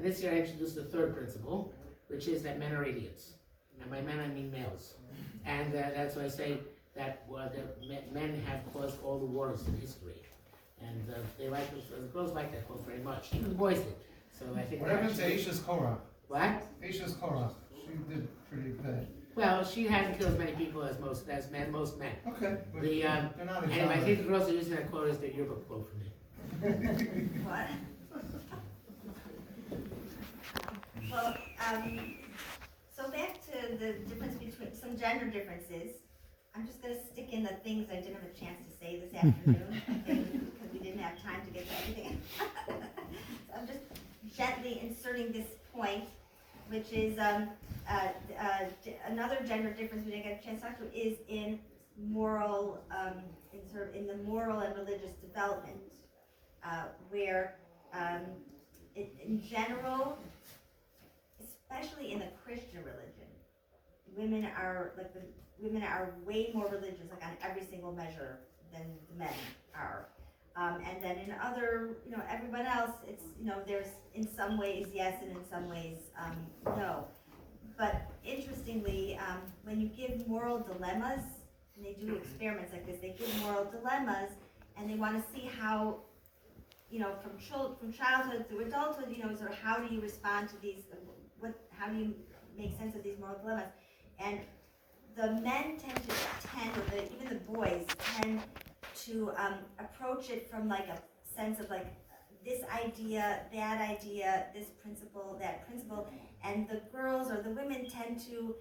This year I introduced the third principle, which is that men are idiots. And by men I mean males. And that's why I say that men have caused all the wars in history. And they like the girls like that quote very much. Even the boys did. So I think. What happened to Aisha's Korach? What? Aisha's Korach. She did pretty good. Well, she hasn't killed as many people as most men. Okay. But Anyway, I think the girls are using that quote as their yearbook quote for me. What? Well, so back to the difference between some gender differences. I'm just going to stick in the things I didn't have a chance to say this afternoon, okay, because we didn't have time to get to everything. So I'm just gently inserting this point, which is another gender difference we didn't get a chance to talk to is in moral, in the moral and religious development, where in general, especially in the Christian religion, women are way more religious, like on every single measure, than the men are. And then in other, everyone else, it's, there's in some ways yes and in some ways no. But interestingly, when you give moral dilemmas, and they do experiments like this, they give moral dilemmas, and they want to see how, from childhood through adulthood, sort of how do you respond to these, how do you make sense of these moral dilemmas? And the men even the boys tend to approach it from like a sense of like this idea, this principle, that principle, and the girls or the women tend to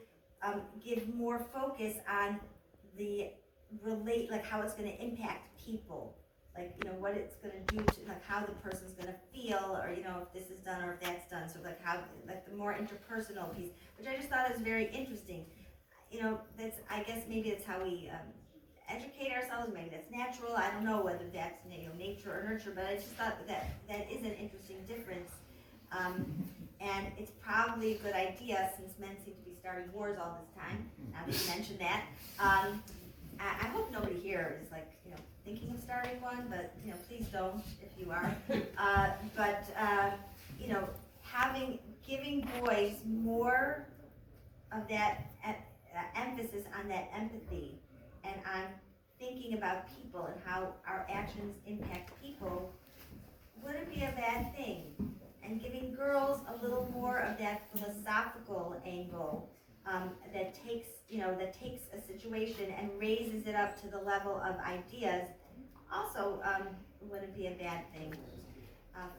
give more focus on like how it's going to impact people, like what it's going to do to like how the person's going to feel, or if this is done or if that's done. So like how like the more interpersonal piece, which I just thought is very interesting. That's, I guess maybe that's how we educate ourselves. Maybe that's natural. I don't know whether that's nature or nurture, but I just thought that is an interesting difference. And it's probably a good idea, since men seem to be starting wars all this time. Now that you mentioned that, I hope nobody here is like thinking of starting one, but please don't if you are. Giving boys more of that emphasis on that empathy and on thinking about people and how our actions impact people wouldn't be a bad thing. And giving girls a little more of that philosophical angle that takes a situation and raises it up to the level of ideas also wouldn't be a bad thing.